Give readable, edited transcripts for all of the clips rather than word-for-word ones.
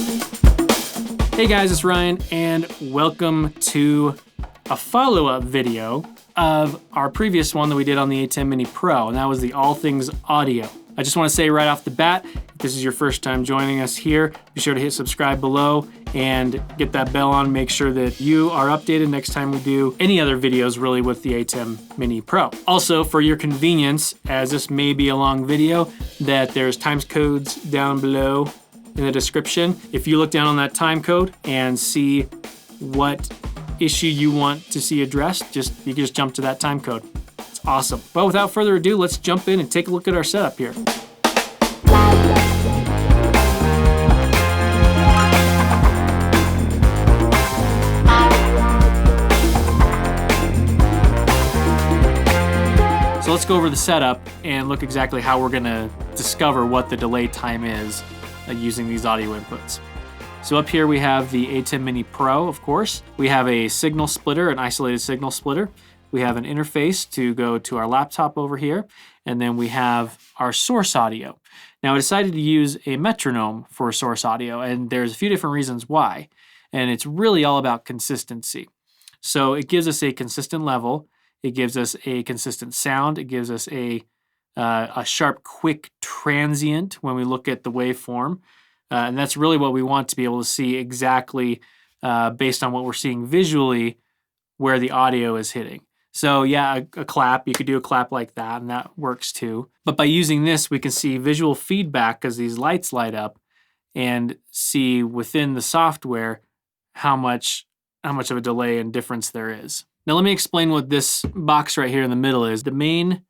Hey guys, it's Ryan, and welcome to a follow-up video of our previous one that we did on the ATEM Mini Pro, and that was the all things audio. I just want to say right off the bat, if this is your first time joining us here, be sure to hit subscribe below and get that bell on. Make sure that you are updated next time we do any other videos really with the ATEM Mini Pro. Also, for your convenience, as this may be a long video, that there's times codes down below in the description. If you look down on that time code and see what issue you want to see addressed, you can just jump to that time code. It's awesome. But without further ado, let's jump in and take a look at our setup here. So let's go over the setup and look exactly how we're gonna discover what the delay time is using these audio inputs. So up here we have the ATEM Mini Pro, of course. We have a signal splitter, an isolated signal splitter. We have an interface to go to our laptop over here, and then we have our source audio. Now I decided to use a metronome for source audio, and there's a few different reasons why, and it's really all about consistency. So it gives us a consistent level, it gives us a consistent sound, it gives us a sharp, quick transient when we look at the waveform. And that's really what we want to be able to see exactly based on what we're seeing visually where the audio is hitting. So yeah, a clap, you could do a clap like that and that works too. But by using this, we can see visual feedback because these lights light up and see within the software how much of a delay and difference there is. Now let me explain what this box right here in the middle is. The main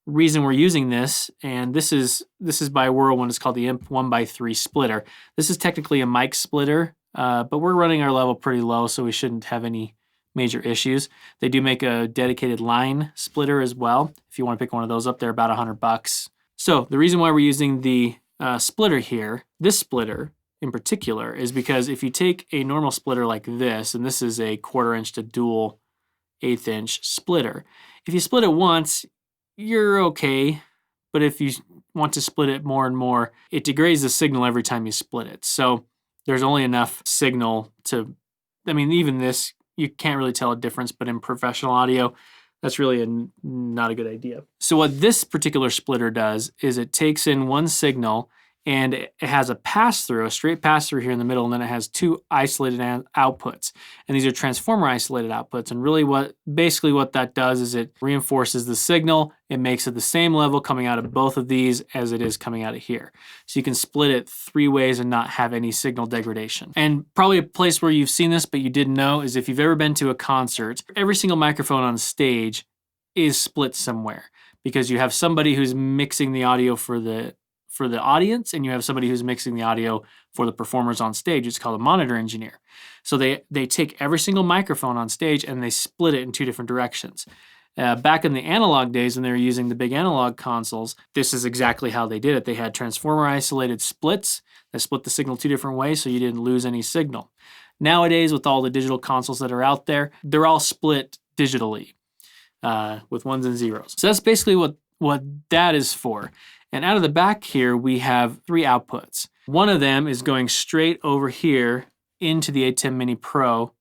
reason we're using this, and this is by Whirlwind, it's called the IMP 1x3 splitter. This is technically a mic splitter, but we're running our level pretty low, so we shouldn't have any major issues. They do make a dedicated line splitter as well. If you want to pick one of those up, they're about $100. So the reason why we're using the splitter here, this splitter in particular, is because if you take a normal splitter like this, and this is a 1/4 inch to dual 1/8 inch splitter, if you split it once, you're okay, but if you want to split it more and more, it degrades the signal every time you split it. So there's only enough signal to, I mean, even this, you can't really tell a difference, but in professional audio, that's really not a good idea. So what this particular splitter does is it takes in one signal and it has a pass-through, a straight pass-through here in the middle, and then it has two isolated outputs. And these are transformer isolated outputs. And really basically what that does is it reinforces the signal. It makes it the same level coming out of both of these as it is coming out of here. So you can split it 3 ways and not have any signal degradation. And probably a place where you've seen this, but you didn't know, is if you've ever been to a concert, every single microphone on stage is split somewhere because you have somebody who's mixing the audio for the audience, and you have somebody who's mixing the audio for the performers on stage. It's called a monitor engineer. So they take every single microphone on stage and they split it in 2 different directions. Back in the analog days when they were using the big analog consoles, this is exactly how they did it. They had transformer isolated splits that split the signal 2 different ways so you didn't lose any signal. Nowadays, with all the digital consoles that are out there, they're all split digitally with 1s and 0s. So that's basically what that is for. And out of the back here, we have 3 outputs. One of them is going straight over here into the ATEM Mini Pro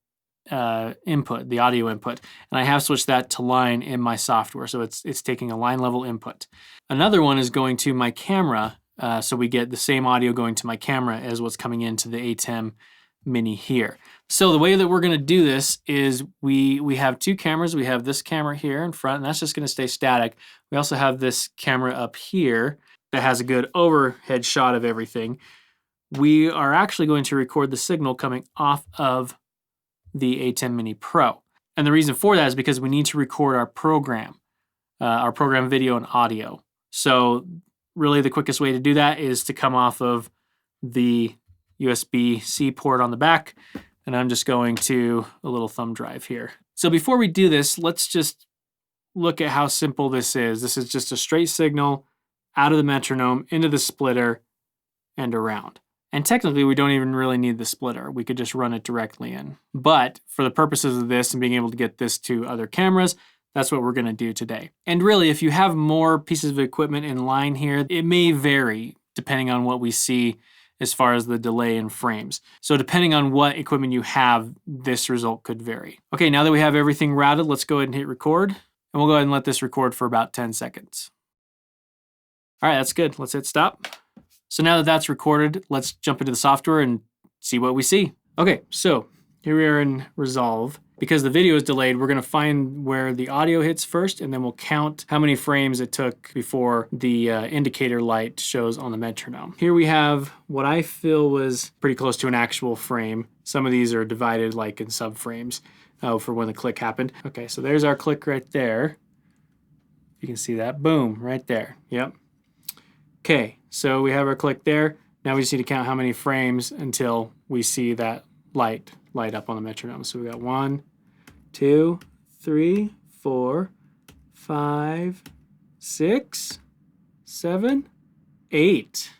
input, the audio input. And I have switched that to line in my software, so it's taking a line level input. Another one is going to my camera, so we get the same audio going to my camera as what's coming into the ATEM Mini here. So the way that we're gonna do this is we have 2 cameras. We have this camera here in front, and that's just gonna stay static. We also have this camera up here that has a good overhead shot of everything. We are actually going to record the signal coming off of the ATEM Mini Pro. And the reason for that is because we need to record our program video and audio. So really the quickest way to do that is to come off of the USB-C port on the back, and I'm just going to a little thumb drive here. So before we do this, let's just look at how simple this is. This is just a straight signal out of the metronome into the splitter and around. And technically, we don't even really need the splitter. We could just run it directly in. But for the purposes of this and being able to get this to other cameras, that's what we're gonna do today. And really, if you have more pieces of equipment in line here, it may vary depending on what we see as far as the delay in frames. So depending on what equipment you have, this result could vary. Okay, now that we have everything routed, let's go ahead and hit record. And we'll go ahead and let this record for about 10 seconds. All right, that's good. Let's hit stop. So now that that's recorded, let's jump into the software and see what we see. Okay, so here we are in Resolve. Because the video is delayed, we're gonna find where the audio hits first, and then we'll count how many frames it took before the indicator light shows on the metronome. Here we have what I feel was pretty close to an actual frame. Some of these are divided like in subframes for when the click happened. Okay, so there's our click right there. You can see that, boom, right there, yep. Okay, so we have our click there. Now we just need to count how many frames until we see that light up on the metronome. So we got 1, 2, 3, 4, 5, 6, 7, 8.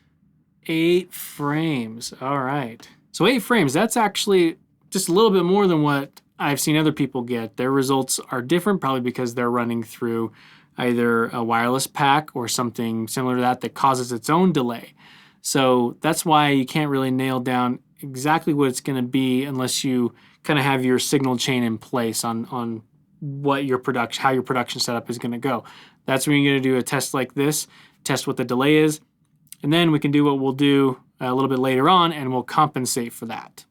8 frames. All right. So 8 frames, that's actually just a little bit more than what I've seen other people get. Their results are different, probably because they're running through either a wireless pack or something similar to that causes its own delay. So that's why you can't really nail down exactly what it's going to be unless you kind of have your signal chain in place on what your production, how your production setup is going to go. That's when you're going to do a test like this, test what the delay is, and then we can do what we'll do a little bit later on, and we'll compensate for that.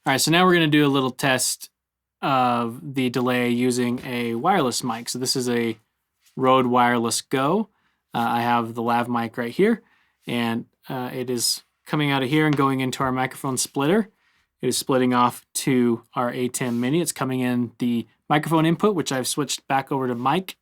All right, so now we're going to do a little test of the delay using a wireless mic. So this is a Rode Wireless Go. I have the Lav Mic right here, and it is coming out of here and going into our microphone splitter. It is splitting off to our ATEM Mini. It's coming in the microphone input, which I've switched back over to mic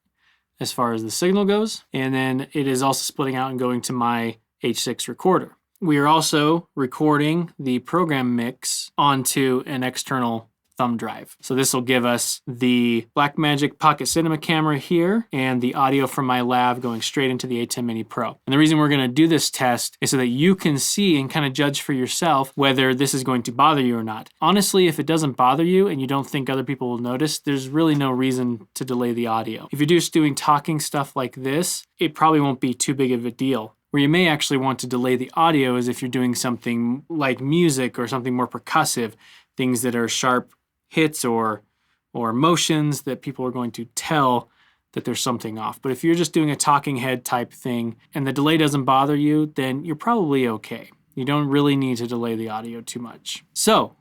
as far as the signal goes. And then it is also splitting out and going to my H6 recorder. We are also recording the program mix onto an external thumb drive. So this will give us the Blackmagic Pocket Cinema camera here and the audio from my Lav going straight into the ATEM Mini Pro. And the reason we're gonna do this test is so that you can see and kind of judge for yourself whether this is going to bother you or not. Honestly, if it doesn't bother you and you don't think other people will notice, there's really no reason to delay the audio. If you're just doing talking stuff like this, it probably won't be too big of a deal. Where you may actually want to delay the audio is if you're doing something like music or something more percussive, things that are sharp hits or motions that people are going to tell that there's something off. But if you're just doing a talking head type thing and the delay doesn't bother you, then you're probably okay. You don't really need to delay the audio too much. So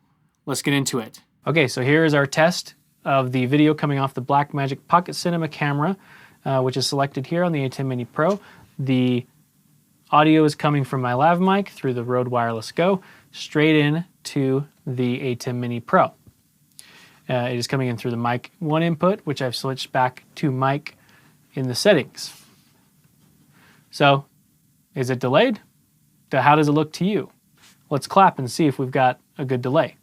let's get into it. Okay, so here is our test of the video coming off the Blackmagic Pocket Cinema camera, which is selected here on the ATEM Mini Pro. The audio is coming from my Lav Mic through the Rode Wireless Go straight in to the ATEM Mini Pro. It is coming in through the mic 1 input, which I've switched back to mic in the settings. So, is it delayed? How does it look to you? Let's clap and see if we've got a good delay.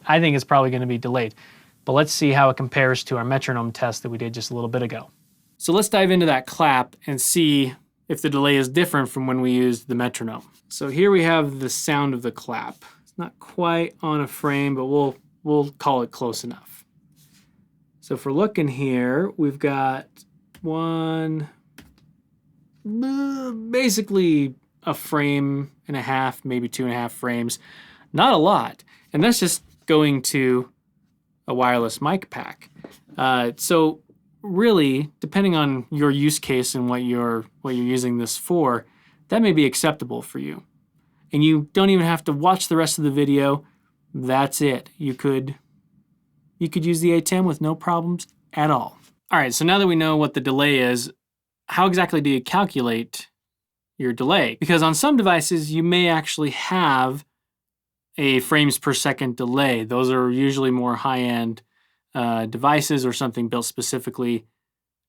I think it's probably going to be delayed, but let's see how it compares to our metronome test that we did just a little bit ago. So let's dive into that clap and see if the delay is different from when we used the metronome. So here we have the sound of the clap. It's not quite on a frame, but we'll call it close enough. So if we're looking here, we've got basically a frame and a half, maybe 2.5 frames. Not a lot. And that's just going to a wireless mic pack. So really, depending on your use case and what you're using this for, that may be acceptable for you. And you don't even have to watch the rest of the video. That's it. You could use the ATEM with no problems at all. All right, so now that we know what the delay is, how exactly do you calculate your delay? Because on some devices, you may actually have a frames per second delay. Those are usually more high-end devices or something built specifically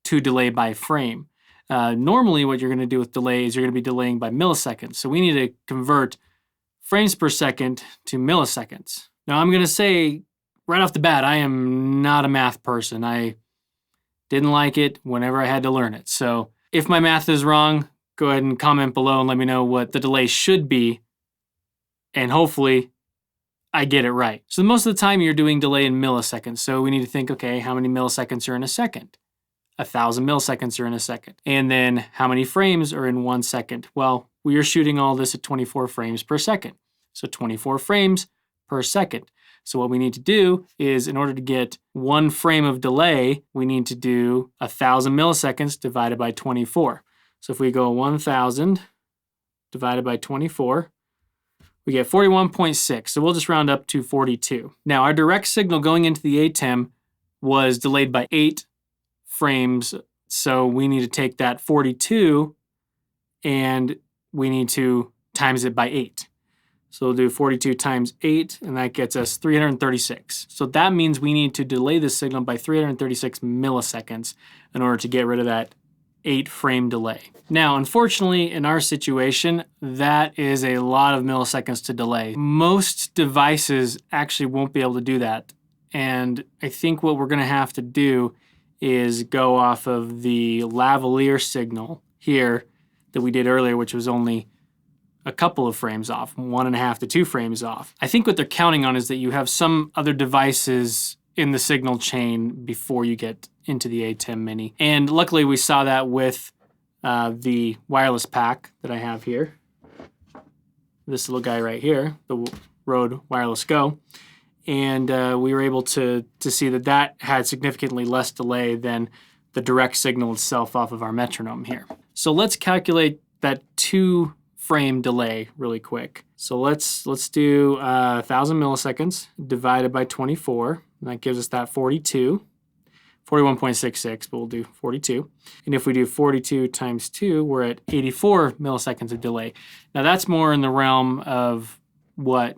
to delay by frame. Normally, what you're going to do with delay is you're going to be delaying by milliseconds. So we need to convert frames per second to milliseconds. Now I'm going to say right off the bat, I am not a math person. I didn't like it whenever I had to learn it. So if my math is wrong, go ahead and comment below and let me know what the delay should be. And hopefully I get it right. So most of the time you're doing delay in milliseconds. So we need to think, okay, how many milliseconds are in a second? 1,000 milliseconds are in a second. And then how many frames are in 1 second? Well, we are shooting all this at 24 frames per second. So 24 frames per second. So what we need to do is, in order to get 1 frame of delay, we need to do 1,000 milliseconds divided by 24. So if we go 1,000 divided by 24, we get 41.6. So we'll just round up to 42. Now our direct signal going into the ATEM was delayed by 8 frames. So we need to take that 42 and we need to times it by 8. So we'll do 42 times 8, and that gets us 336. So that means we need to delay the signal by 336 milliseconds in order to get rid of that 8-frame delay. Now, unfortunately, in our situation, that is a lot of milliseconds to delay. Most devices actually won't be able to do that. And I think what we're gonna have to do is go off of the lavalier signal here that we did earlier, which was only a couple of frames off, 1.5 to 2 frames off. I think what they're counting on is that you have some other devices in the signal chain before you get into the ATEM Mini. And luckily we saw that with the wireless pack that I have here. This little guy right here, the Rode Wireless Go. And we were able to see that that had significantly less delay than the direct signal itself off of our metronome here. So let's calculate that 2-frame delay really quick. So let's do 1,000 milliseconds divided by 24. And that gives us that 41.66, but we'll do 42. And if we do 42 times 2, we're at 84 milliseconds of delay. Now that's more in the realm of what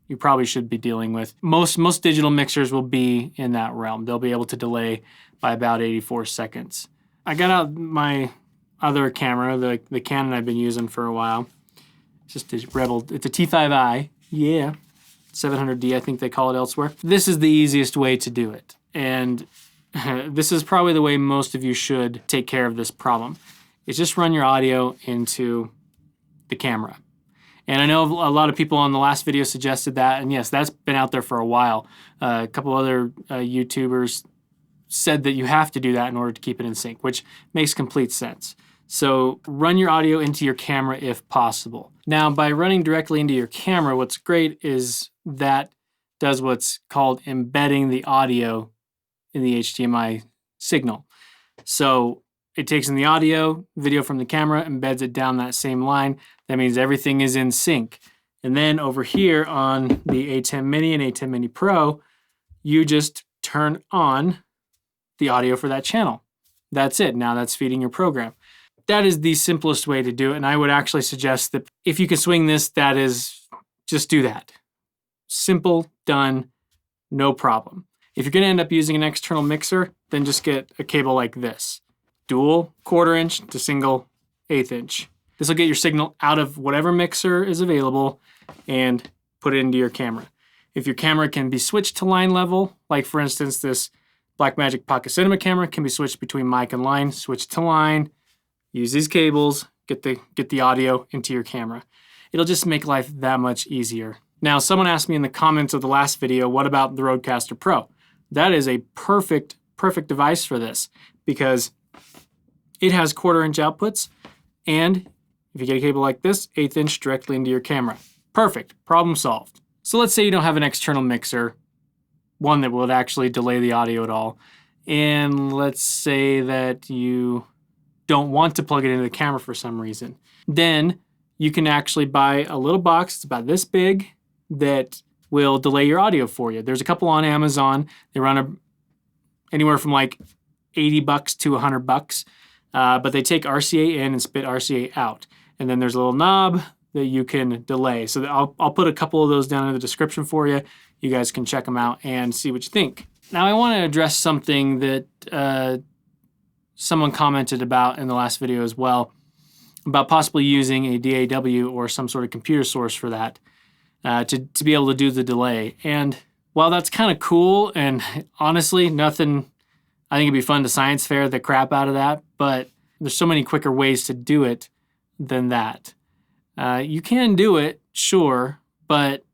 you probably should be dealing with. Most digital mixers will be in that realm. They'll be able to delay by about 84 seconds. I got out my other camera, the Canon I've been using for a while. It's just a Rebel, it's a T5i, yeah. 700D, I think they call it elsewhere. This is the easiest way to do it. And this is probably the way most of you should take care of this problem. Is just run your audio into the camera. And I know a lot of people on the last video suggested that, and yes, that's been out there for a while. A couple other YouTubers said that you have to do that in order to keep it in sync, which makes complete sense. So run your audio into your camera if possible. Now, by running directly into your camera, what's great is that does what's called embedding the audio in the HDMI signal. So it takes in the audio, video from the camera, embeds it down that same line. That means everything is in sync. And then over here on the ATEM Mini and ATEM Mini Pro, you just turn on the audio for that channel. That's it. Now that's feeding your program. That is the simplest way to do it. And I would actually suggest that if you can swing this, that is, just do that. Simple, done, no problem. If you're gonna end up using an external mixer, then just get a cable like this. Dual 1/4 inch to single 1/8 inch. This will get your signal out of whatever mixer is available and put it into your camera. If your camera can be switched to line level, like for instance, this Blackmagic Pocket Cinema camera can be switched between mic and line, switch to line, use these cables, get the audio into your camera. It'll just make life that much easier. Now, someone asked me in the comments of the last video, what about the Rodecaster Pro? That is a perfect device for this because it has 1/4 inch outputs, and if you get a cable like this, 1/8 inch directly into your camera. Perfect, problem solved. So let's say you don't have an external mixer, one that would actually delay the audio at all, and let's say that you don't want to plug it into the camera for some reason. Then you can actually buy a little box, it's about this big, that will delay your audio for you. There's a couple on Amazon. They run anywhere from like $80 to $100, but they take RCA in and spit RCA out. And then there's a little knob that you can delay. So I'll put a couple of those down in the description for you. You guys can check them out and see what you think. Now I want to address something that someone commented about in the last video as well, about possibly using a DAW or some sort of computer source for that to be able to do the delay. And while that's kind of cool, and honestly, nothing, I think it'd be fun to science fair the crap out of that, but there's so many quicker ways to do it than that. You can do it, sure, but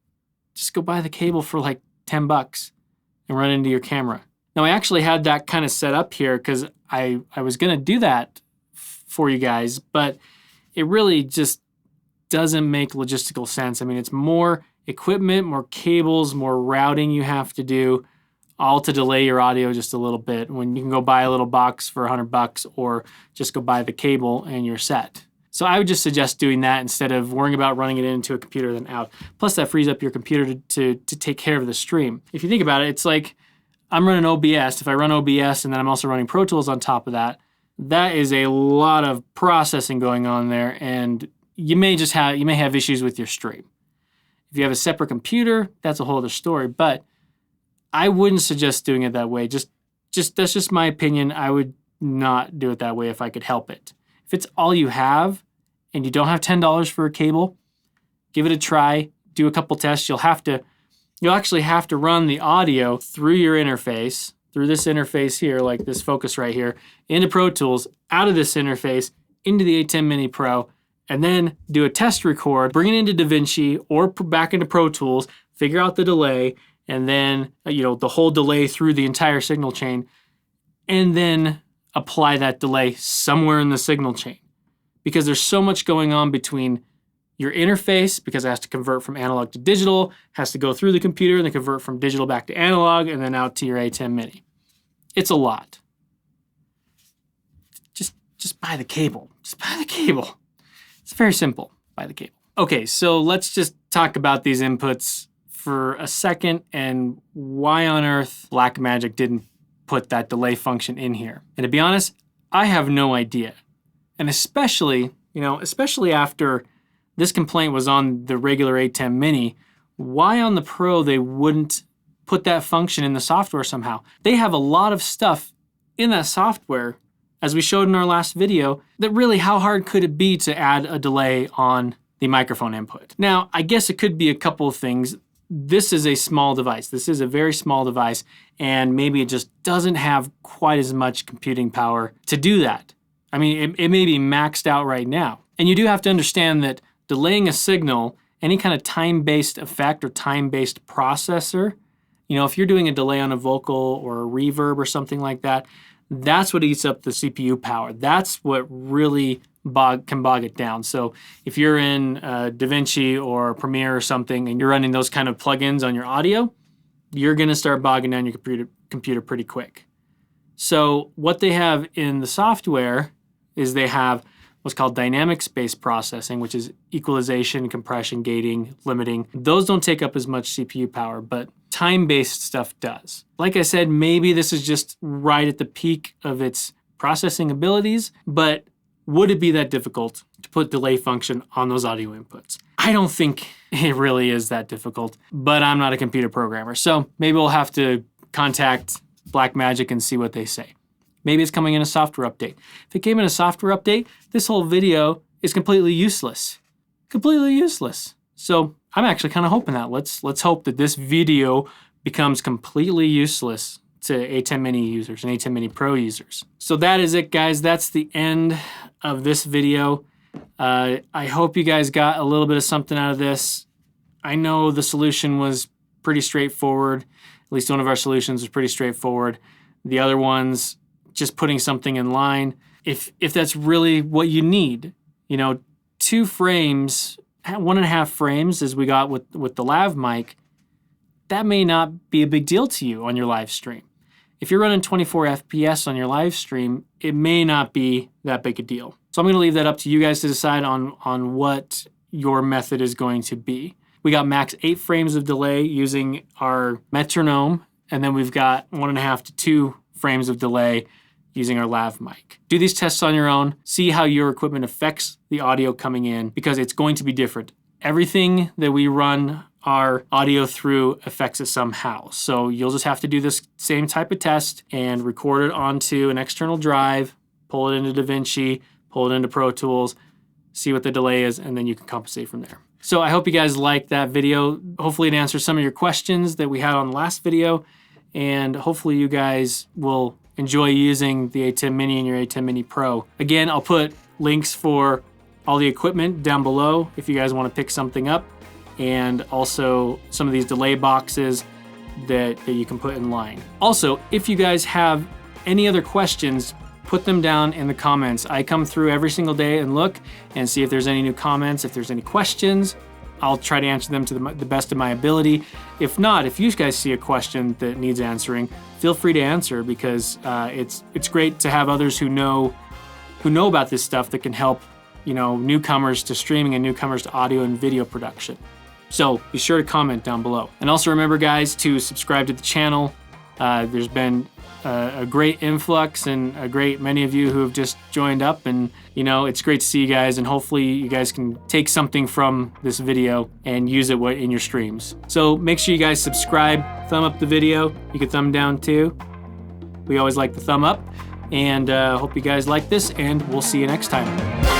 just go buy the cable for like $10 and run it into your camera. Now I actually had that kind of set up here because I was gonna do that for you guys, but it really just doesn't make logistical sense. I mean, it's more equipment, more cables, more routing you have to do, all to delay your audio just a little bit, when you can go buy a little box for $100 or just go buy the cable and you're set. So I would just suggest doing that instead of worrying about running it into a computer then out. Plus that frees up your computer to take care of the stream. If you think about it, it's like I'm running OBS. If I run OBS and then I'm also running Pro Tools on top of that, that is a lot of processing going on there, and you may have issues with your stream. If you have a separate computer, that's a whole other story, but I wouldn't suggest doing it that way. Just that's just my opinion. I would not do it that way if I could help it. If it's all you have and you don't have $10 for a cable, give it a try, do a couple tests. You'll actually have to run the audio through your interface, through this interface here, like this focus right here, into Pro Tools, out of this interface, into the ATEM Mini Pro, and then do a test record, bring it into DaVinci or back into Pro Tools, figure out the delay, and then the whole delay through the entire signal chain, and then apply that delay somewhere in the signal chain. Because there's so much going on between your interface, because it has to convert from analog to digital, has to go through the computer, and then convert from digital back to analog, and then out to your ATEM Mini. It's a lot. Just buy the cable. Just buy the cable. It's very simple. Buy the cable. Okay, so let's just talk about these inputs for a second and why on earth Blackmagic didn't put that delay function in here. And to be honest, I have no idea. And especially after this complaint was on the regular ATEM Mini, why on the Pro they wouldn't put that function in the software somehow. They have a lot of stuff in that software, as we showed in our last video, that really, how hard could it be to add a delay on the microphone input? Now, I guess it could be a couple of things. This is a small device. This is a very small device, and maybe it just doesn't have quite as much computing power to do that. I mean, it may be maxed out right now. And you do have to understand that delaying a signal, any kind of time-based effect or time-based processor, if you're doing a delay on a vocal or a reverb or something like that, that's what eats up the CPU power. That's what really can bog it down. So if you're in DaVinci or Premiere or something and you're running those kind of plugins on your audio, you're going to start bogging down your computer pretty quick. So what they have in the software is they have what's called dynamic space processing, which is equalization, compression, gating, limiting. Those don't take up as much CPU power, but time-based stuff does. Like I said, maybe this is just right at the peak of its processing abilities, but would it be that difficult to put delay function on those audio inputs? I don't think it really is that difficult, but I'm not a computer programmer, so maybe we'll have to contact Blackmagic and see what they say. Maybe it's coming in a software update. If it came in a software update, this whole video is completely useless. Completely useless. So I'm actually kind of hoping that. Let's hope that this video becomes completely useless to ATEM Mini users and ATEM Mini Pro users. So that is it, guys. That's the end of this video. I hope you guys got a little bit of something out of this. I know the solution was pretty straightforward. At least one of our solutions was pretty straightforward. The other ones, just putting something in line. If that's really what you need, 2 frames, 1.5 frames as we got with the Lav Mic, that may not be a big deal to you on your live stream. If you're running 24 FPS on your live stream, it may not be that big a deal. So I'm gonna leave that up to you guys to decide on what your method is going to be. We got max 8 frames of delay using our metronome, and then we've got 1.5 to 2 frames of delay using our Lav Mic. Do these tests on your own. See how your equipment affects the audio coming in, because it's going to be different. Everything that we run our audio through affects it somehow. So you'll just have to do this same type of test and record it onto an external drive, pull it into DaVinci, pull it into Pro Tools, see what the delay is, and then you can compensate from there. So I hope you guys liked that video. Hopefully it answers some of your questions that we had on the last video, and hopefully you guys will enjoy using the ATEM Mini and your ATEM Mini Pro. Again, I'll put links for all the equipment down below if you guys want to pick something up, and also some of these delay boxes that you can put in line. Also, if you guys have any other questions, put them down in the comments. I come through every single day and look and see if there's any new comments, if there's any questions. I'll try to answer them to the best of my ability. If not, if you guys see a question that needs answering, feel free to answer, because it's great to have others who know about this stuff that can help, you know, newcomers to streaming and newcomers to audio and video production. So be sure to comment down below. And also remember, guys, to subscribe to the channel. There's been a great influx and many of you who have just joined up, and you know, it's great to see you guys, and hopefully you guys can take something from this video and use it in your streams. So make sure you guys subscribe, thumb up the video. You can thumb down too. We always like the thumb up, and hope you guys like this, and we'll see you next time.